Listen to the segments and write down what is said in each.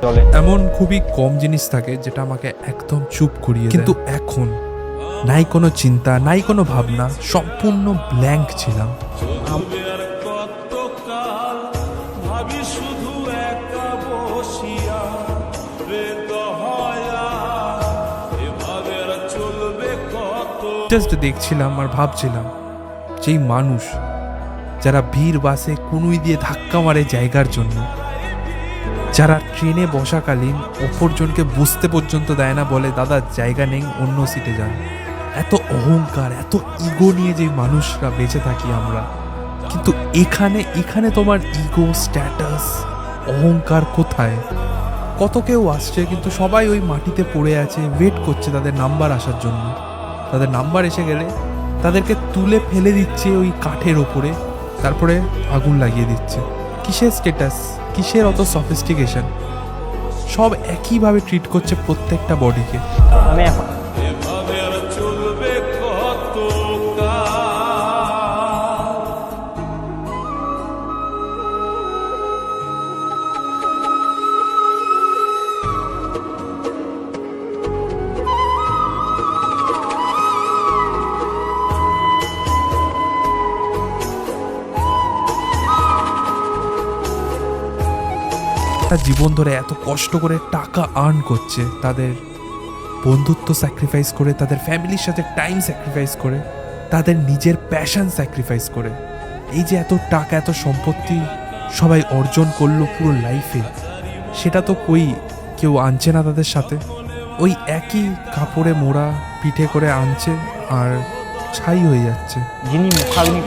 চলে। এমন খুবই কম জিনিস থাকে যেটা আমাকে একদম চুপ করিয়ে দেয়। কিন্তু এখন নাই কোনো চিন্তা, নাই কোনো ভাবনা, সম্পূর্ণ ব্ল্যাঙ্ক ছিলাম। জাস্ট দেখছিলাম আর ভাবছিলাম, যেই মানুষ যারা ভিড় বাসে কুনুই দিয়ে ধাক্কা মারে জায়গার জন্য, যারা ট্রেনে বসাকালীন অপরজনকে বসতে পর্যন্ত দেয় না, বলে দাদা জায়গা নেই, অন্য সিটে যান, এত অহংকার, এত ইগো নিয়ে যে মানুষরা বেঁচে থাকি আমরা। কিন্তু এখানে তোমার ইগো, স্ট্যাটাস, অহংকার কোথায়? কত কেউ আসছে কিন্তু সবাই ওই মাটিতে পড়ে আছে, ওয়েট করছে তাদের নাম্বার আসার জন্য। তাদের নাম্বার এসে গেলে তাদেরকে তুলে ফেলে দিচ্ছে ওই কাঠের ওপরে, তারপরে আগুন লাগিয়ে দিচ্ছে। কিসের স্ট্যাটাস, কিসের অত সফিস্টিকেশন? সব একইভাবে ট্রিট করছে প্রত্যেকটা বডিকে। আমি এখন তার জীবন ধরে এত কষ্ট করে টাকা আর্ন করছে, তাদের বন্ধুত্ব স্যাক্রিফাইস করে, তাদের ফ্যামিলির সাথে টাইম স্যাক্রিফাইস করে, তাদের নিজের প্যাশন স্যাক্রিফাইস করে। এই যে এত টাকা, এত সম্পত্তি সবাই অর্জন করলো পুরো লাইফে, সেটা তো কেউ আনছে না তাদের সাথে। ওই একই কাপড়ে মোড়া পিঠে করে আনছে আর ছাই হয়ে যাচ্ছে। যিনি মুখাগ্নি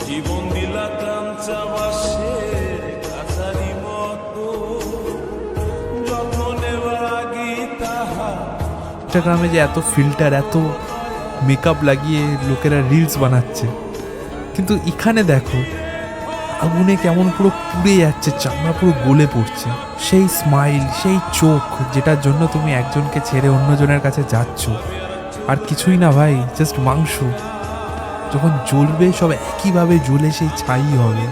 জীবন দিলা কাঞ্চা বাসে কাছারি মতো যখন বাগি তাহা। ইনস্টাগ্রামে যে এত ফিল্টার, এত মেকআপ লাগিয়ে লোকেরা রিলস বানাচ্ছে, কিন্তু এখানে দেখো আগুনে কেমন পুরো পুড়ে যাচ্ছে, চামড়া পুরো গলে পড়ছে। সেই স্মাইল, সেই চোখ যেটার জন্য তুমি একজনকে ছেড়ে অন্যজনের কাছে যাচ্ছ, আর কিছুই না ভাই, জাস্ট মাংস। যখন জ্বলবে সব একইভাবে জ্বলে সেই ছাই হবে।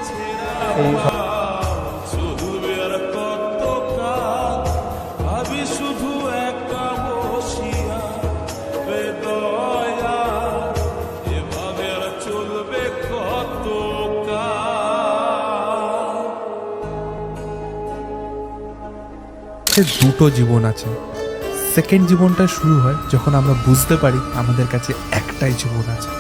ভাবি শুধু একা বসিয়া বেদয়া এভাবে আর চলবে কত দুটো জীবন আছে। সেকেন্ড জীবনটা শুরু হয় যখন আমরা বুঝতে পারি আমাদের কাছে একটাই জীবন আছে।